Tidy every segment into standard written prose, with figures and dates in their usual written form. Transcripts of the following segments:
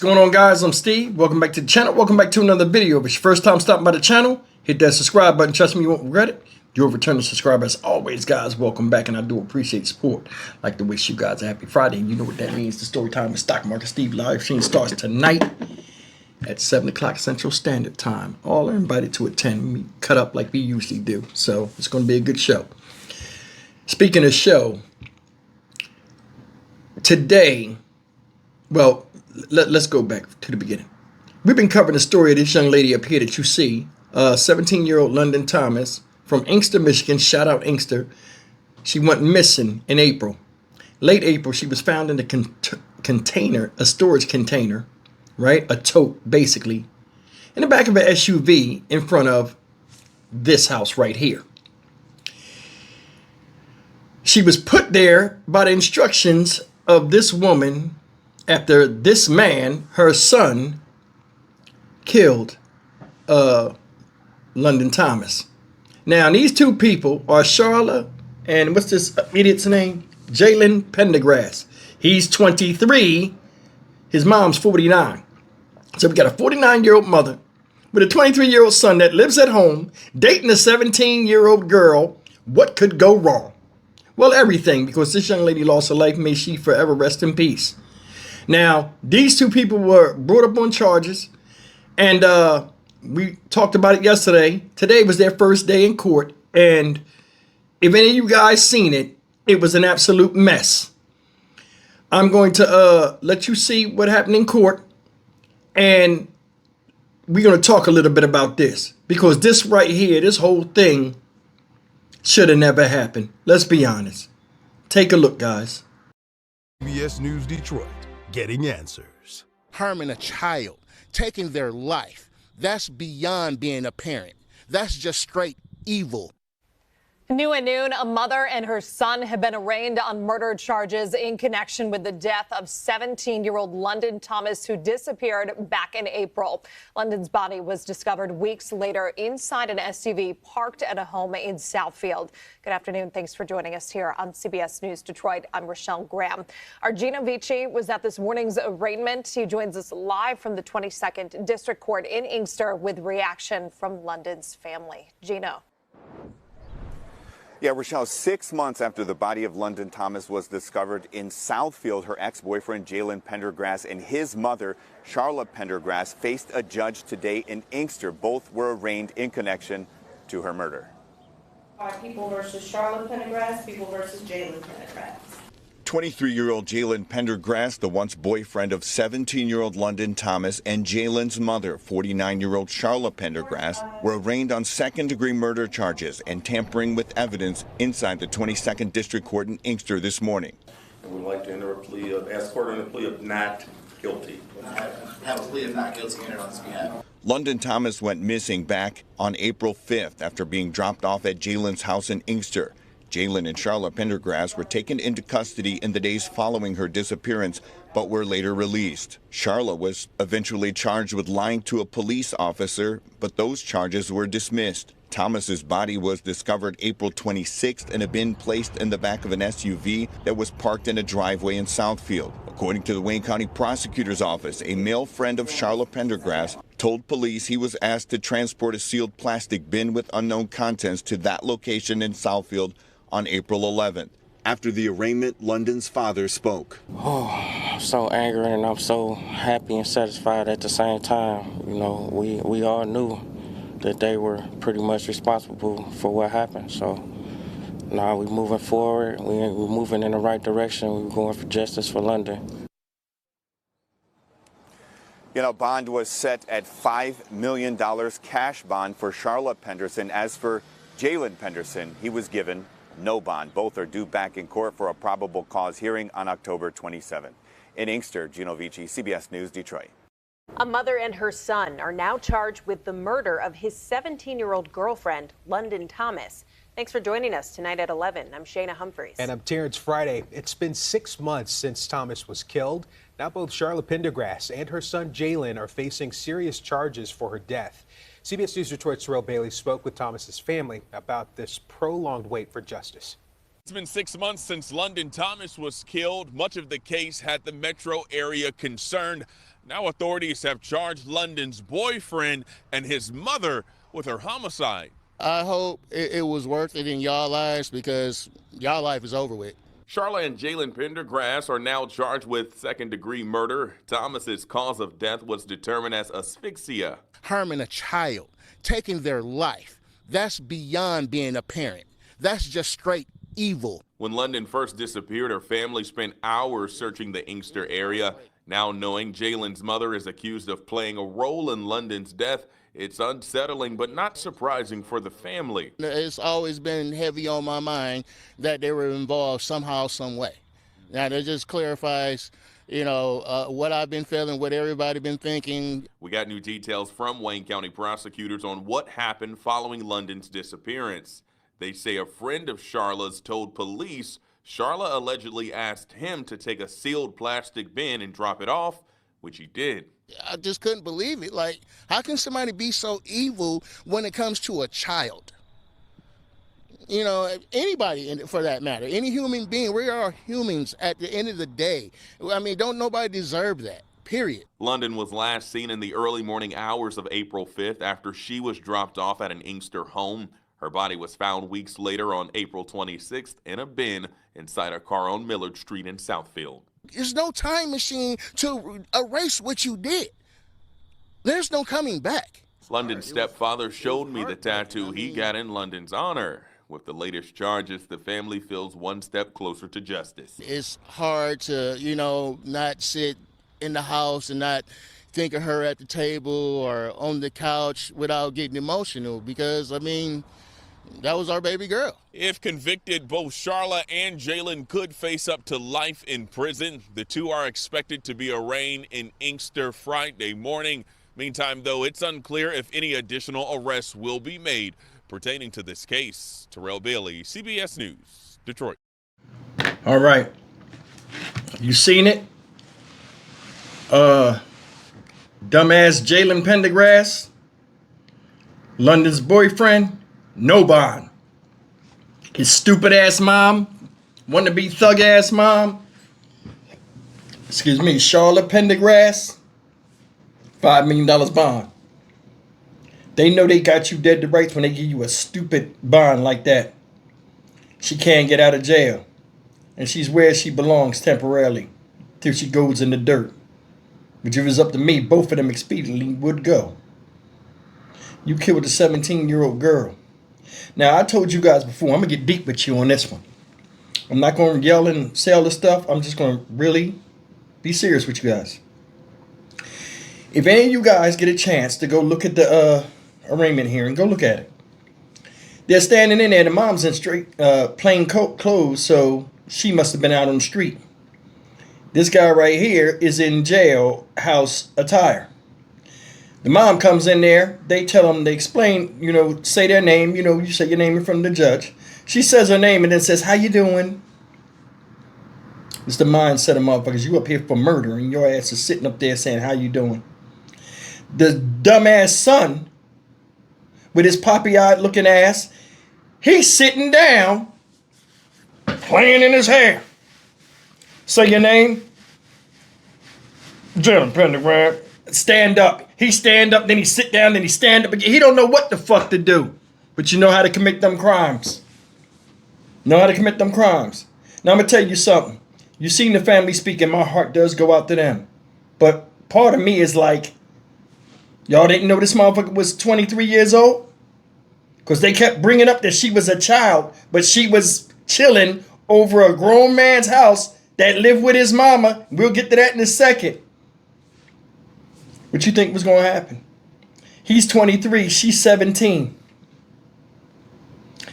What's going on, guys? I'm Steve. Welcome back to the channel. Welcome back to another video. If it's your first time stopping by the channel, hit that subscribe button. Trust me, you won't regret it. You're a returning subscriber as always, guys. Welcome back, and I do appreciate support. I'd like to wish you guys a happy Friday, and you know what that means. The story time with Stock Market Steve live stream starts tonight at 7 o'clock Central Standard Time. All are invited to attend. We cut up like we usually do, so it's going to be a good show. Speaking of show, today, well, let's go back to the beginning. We've been covering the story of this young lady up here that you see, 17-year-old London Thomas from Inkster, Michigan. Shout out Inkster. She went missing in April. Late April, she was found in a container, a storage container, right? A tote, basically, in the back of an SUV in front of this house right here. She was put there by the instructions of this woman after this man, her son, killed London Thomas. Now, these two people are Charlotte and what's this idiot's name? Jalen Pendergrass. He's 23. His mom's 49. So we got a 49-year-old mother with a 23-year-old son that lives at home, dating a 17-year-old girl. What could go wrong? Well, everything, because this young lady lost her life. May she forever rest in peace. Now, these two people were brought up on charges, and we talked about it yesterday. Today was their first day in court, and if any of you guys seen it, it was an absolute mess. I'm going to let you see what happened in court, and we're going to talk a little bit about this, because this right here, this whole thing should have never happened. Let's be honest. Take a look, guys. CBS News Detroit, getting answers. Harming a child, taking their life, that's beyond being a parent. That's just straight evil. New at noon, a mother and her son have been arraigned on murder charges in connection with the death of 17-year-old London Thomas, who disappeared back in April. London's body was discovered weeks later inside an SUV parked at a home in Southfield. Good afternoon. Thanks for joining us here on CBS News Detroit. I'm Rochelle Graham. Our Gino Vici was at this morning's arraignment. He joins us live from the 22nd District Court in Inkster with reaction from London's family. Gino. Yeah, Rochelle, 6 months after the body of London Thomas was discovered in Southfield, her ex-boyfriend Jalen Pendergrass and his mother, Charlotte Pendergrass, faced a judge today in Inkster. Both were arraigned in connection to her murder. People versus Charlotte Pendergrass, people versus Jalen Pendergrass. 23-year-old Jalen Pendergrass, the once boyfriend of 17-year-old London Thomas, and Jalen's mother, 49-year-old Charlotte Pendergrass, were arraigned on second-degree murder charges and tampering with evidence inside the 22nd District Court in Inkster this morning. And we'd like to enter a plea of, ask court on a plea of not guilty. Have a plea of not guilty entered on his behalf. London Thomas went missing back on April 5th after being dropped off at Jalen's house in Inkster. Jalen and Charlotte Pendergrass were taken into custody in the days following her disappearance, but were later released. Charlotte was eventually charged with lying to a police officer, but those charges were dismissed. Thomas's body was discovered April 26th in a bin placed in the back of an SUV that was parked in a driveway in Southfield. According to the Wayne County Prosecutor's Office, a male friend of Charlotte Pendergrass told police he was asked to transport a sealed plastic bin with unknown contents to that location in Southfield on April 11th. After the arraignment, London's father spoke. Oh, I'm so angry and I'm so happy and satisfied at the same time. You know, we all knew that they were pretty much responsible for what happened. So now we're moving forward. We're moving in the right direction. We're going for justice for London. You know, bond was set at $5 million cash bond for Charlotte Penderson. As for Jalen Penderson, he was given no bond. Both are due back in court for a probable cause hearing on October 27th. In Inkster, Gino Vici, CBS News, Detroit. A mother and her son are now charged with the murder of his 17-year-old girlfriend, London Thomas. Thanks for joining us tonight at 11. I'm Shayna Humphreys. And I'm Terrence Friday. It's been 6 months since Thomas was killed. Now both Charlotte Pendergrass and her son Jalen are facing serious charges for her death. CBS News Detroit's Terrell Bailey spoke with Thomas's family about this prolonged wait for justice. It's been 6 months since London Thomas was killed. Much of the case had the metro area concerned. Now authorities have charged London's boyfriend and his mother with her homicide. I hope it was worth it in y'all lives, because y'all life is over with. Charla and Jalen Pendergrass are now charged with second-degree murder. Thomas's cause of death was determined as asphyxia. Harming a child, taking their life, that's beyond being a parent. That's just straight evil. When London first disappeared, her family spent hours searching the Inkster area. Now knowing Jalen's mother is accused of playing a role in London's death, it's unsettling but not surprising for the family. It's always been heavy on my mind that they were involved somehow, some way. Now that just clarifies, what I've been feeling, what everybody been thinking. We got new details from Wayne County prosecutors on what happened following London's disappearance. They say a friend of Charla's told police Charla allegedly asked him to take a sealed plastic bin and drop it off, which he did. I just couldn't believe it. Like, how can somebody be so evil when it comes to a child? Anybody for that matter, any human being. We are humans at the end of the day. I mean, don't nobody deserve that, period. London was last seen in the early morning hours of April 5th after she was dropped off at an Inkster home. Her body was found weeks later on April 26th in a bin inside a car on Millard Street in Southfield. There's no time machine to erase what you did. There's no coming back. London's stepfather showed me the tattoo he got in London's honor. With the latest charges, the family feels one step closer to justice. It's hard to, not sit in the house and not think of her at the table or on the couch without getting emotional, because, that was our baby girl. If convicted, both Charla and Jalen could face up to life in prison. The two are expected to be arraigned in Inkster Friday morning. Meantime, though, it's unclear if any additional arrests will be made pertaining to this case. Terrell Bailey, CBS News, Detroit. All right. You seen it? Dumbass Jalen Pendergrass, London's boyfriend, no bond. His stupid ass mom, wannabe thug ass mom, Charlotte Pendergrass, $5 million bond. They know they got you dead to rights when they give you a stupid bond like that. She can't get out of jail, and she's where she belongs temporarily till she goes in the dirt. Which, if it was up to me, both of them expediently would go. You killed a 17-year-old girl. Now, I told you guys before, I'm going to get deep with you on this one. I'm not going to yell and say all this stuff. I'm just going to really be serious with you guys. If any of you guys get a chance to go look at the arraignment hearing, go look at it. They're standing in there. The mom's in straight plain clothes, so she must have been out on the street. This guy right here is in jailhouse attire. The mom comes in there. They tell them, they explain, say their name. You say your name in front of the judge. She says her name and then says, "How you doing?" It's the mindset of motherfuckers. You up here for murder and your ass is sitting up there saying, "How you doing?" The dumbass son with his poppy-eyed looking ass, he's sitting down playing in his hair. Say your name. Jalen Pendergrass. Stand up. He stand up, then he sit down, then he stand up again. He don't know what the fuck to do. But you know how to commit them crimes. Now I'm going to tell you something. You seen the family speak, and my heart does go out to them. But part of me is like, y'all didn't know this motherfucker was 23 years old? Because they kept bringing up that she was a child, but she was chilling over a grown man's house that lived with his mama. We'll get to that in a second. What you think was going to happen? He's 23. She's 17.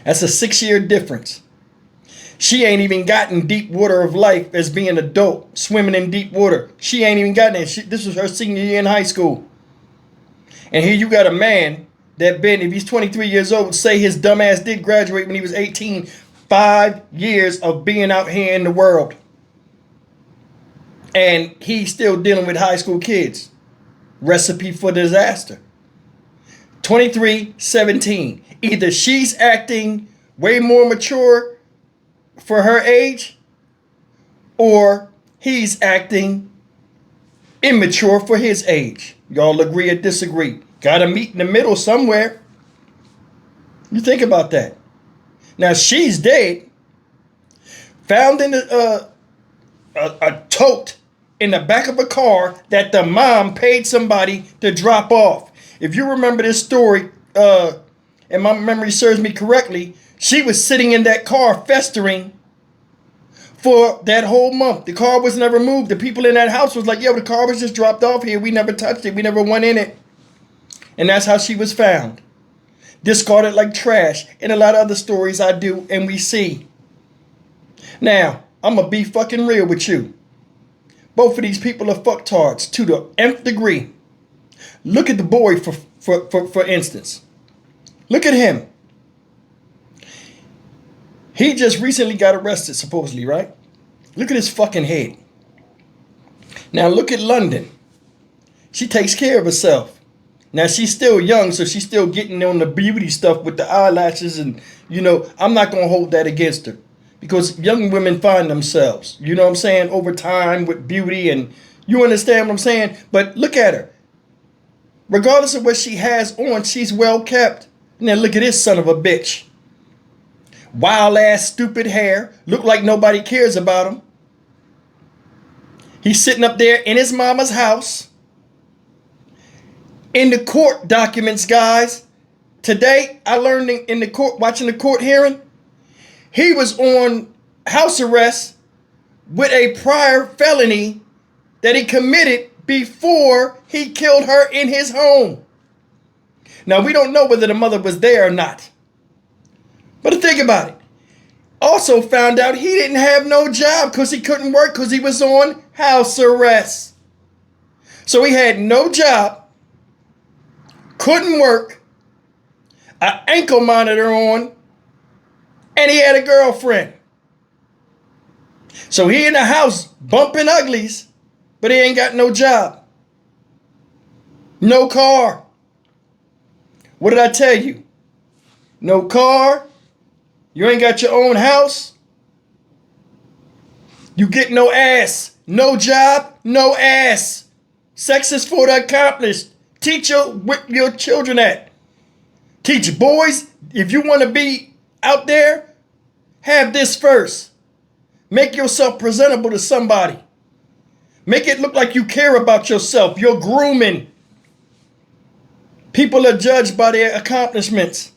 That's a 6-year difference. She ain't even gotten deep water of life as being an adult, swimming in deep water. She ain't even gotten it. This was her senior year in high school. And here you got a man that been, if he's 23 years old, say his dumb ass did graduate when he was 18. 5 years of being out here in the world. And he's still dealing with high school kids. Recipe for disaster. 23, 17. Either she's acting way more mature for her age, or he's acting Immature for his age. Y'all agree or disagree? Gotta meet in the middle somewhere. You think about that. Now she's dead. Found in a tote in the back of a car that the mom paid somebody to drop off. If you remember this story, and my memory serves me correctly, she was sitting in that car festering for that whole month. The car was never moved. The people in that house was like, yo, the car was just dropped off here. We never touched it. We never went in it. And that's how she was found. Discarded like trash. And a lot of other stories I do and we see. Now, I'm going to be fucking real with you. Both of these people are fucktards to the nth degree. Look at the boy for instance. Look at him. He just recently got arrested, supposedly, right? Look at his fucking head. Now look at London. She takes care of herself. Now she's still young, so she's still getting on the beauty stuff with the eyelashes and, you know, I'm not going to hold that against her. Because young women find themselves, you know what I'm saying, over time with beauty and you understand what I'm saying? But look at her. Regardless of what she has on, she's well kept. Now look at this son of a bitch. Wild ass stupid hair. Look like nobody cares about him. He's sitting up there in his mama's house. In the court documents, guys. Today, I learned in the court, watching the court hearing, he was on house arrest with a prior felony that he committed before he killed her in his home. Now, we don't know whether the mother was there or not. But think about it. Also found out he didn't have no job because he couldn't work because he was on house arrest. So he had no job, couldn't work, an ankle monitor on, and he had a girlfriend. So he in the house bumping uglies, but he ain't got no job. No car. What did I tell you? No car. You ain't got your own house. You get no ass. No job, no ass. Sex is for the accomplished. Teach your children that. Teach boys, if you want to be out there, have this first. Make yourself presentable to somebody. Make it look like you care about yourself. You're grooming. People are judged by their accomplishments.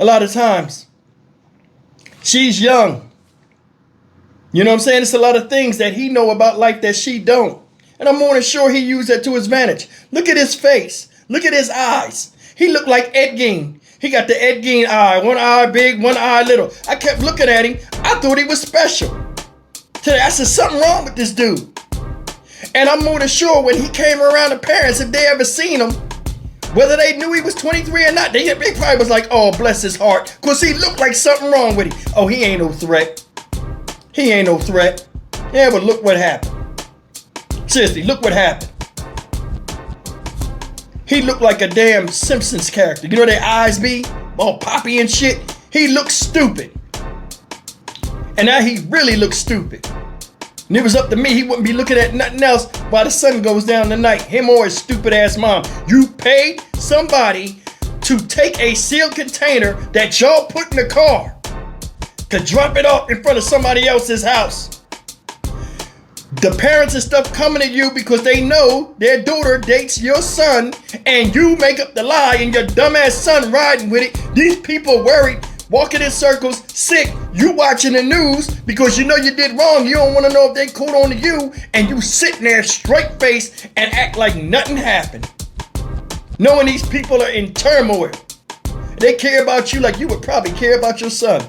A lot of times. She's young. You know what I'm saying? It's a lot of things that he know about life that she don't. And I'm more than sure he used that to his advantage. Look at his face. Look at his eyes. He looked like Ed Gein. He got the Ed Gein eye. One eye big, one eye little. I kept looking at him. I thought he was special. I said, something wrong with this dude. And I'm more than sure when he came around the parents, if they ever seen him, whether they knew he was 23 or not, they probably was like, oh, bless his heart. Because he looked like something wrong with him. Oh, he ain't no threat. He ain't no threat. Yeah, but look what happened. Seriously, look what happened. He looked like a damn Simpsons character. You know their eyes be all poppy and shit? He looked stupid. And now he really looks stupid. And it was up to me, he wouldn't be looking at nothing else while the sun goes down tonight. Him or his stupid ass mom. You paid somebody to take a sealed container that y'all put in the car to drop it off in front of somebody else's house. The parents and stuff coming to you because they know their daughter dates your son and you make up the lie and your dumbass son riding with it. These people worried, walking in circles, sick. You watching the news because you know you did wrong. You don't want to know if they caught on to you and you sitting there straight face and act like nothing happened. Knowing these people are in turmoil. They care about you like you would probably care about your son.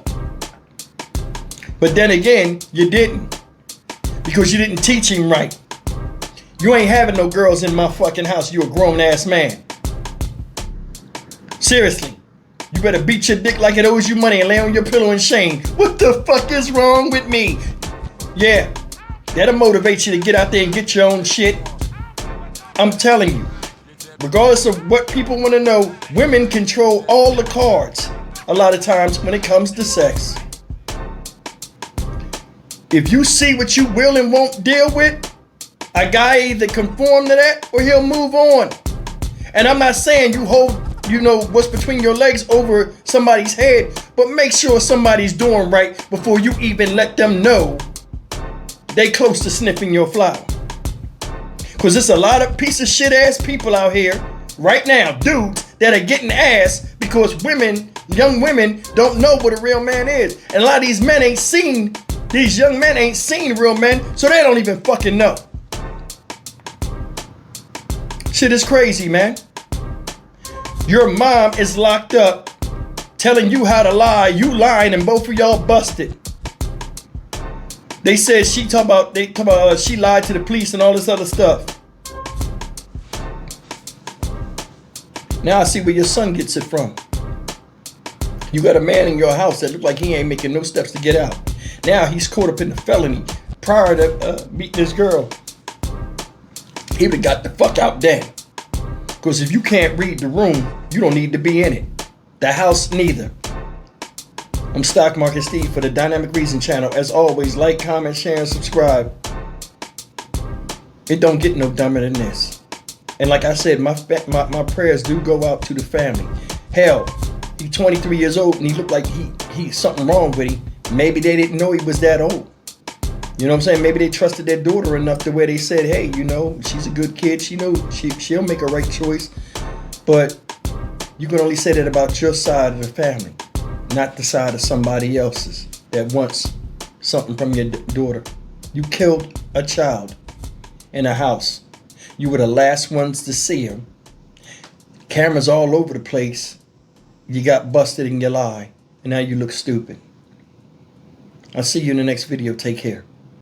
But then again, you didn't. Because you didn't teach him right. You ain't having no girls in my fucking house. You a grown ass man. Seriously. You better beat your dick like it owes you money and lay on your pillow in shame. What the fuck is wrong with me? Yeah. That'll motivate you to get out there and get your own shit. I'm telling you. Regardless of what people want to know, women control all the cards a lot of times when it comes to sex. If you see what you will and won't deal with, A guy either conform to that or he'll move on. And I'm not saying you hold, you know, what's between your legs over somebody's head, but make sure somebody's doing right before you even let them know they close to sniffing your flower. Because there's a lot of piece of shit ass people out here right now, dudes, that are getting ass because women, young women, don't know what a real man is. And a lot of these men ain't seen, these young men ain't seen real men, so they don't even fucking know. Shit is crazy, man. Your mom is locked up telling you how to lie. You lying and both of y'all busted. They said she talk about she lied to the police and all this other stuff. Now I see where your son gets it from. You got a man in your house that look like he ain't making no steps to get out. Now he's caught up in the felony prior to meeting this girl. He would've got the fuck out then. Because if you can't read the room, you don't need to be in it. The house neither. I'm Stock Market Steve for the Dynamic Reason channel. As always, like, comment, share, and subscribe. It don't get no dumber than this. And like I said, my prayers do go out to the family. Hell, he's 23 years old and he looked like he something wrong with him. Maybe they didn't know he was that old. You know what I'm saying? Maybe they trusted their daughter enough to where they said, hey, you know, she's a good kid. She knows she'll make a right choice. But you can only say that about your side of the family, not the side of somebody else's that wants something from your daughter. You killed a child in a house. You were the last ones to see him. Cameras all over the place. You got busted in your lie. And now you look stupid. I'll see you in the next video. Take care.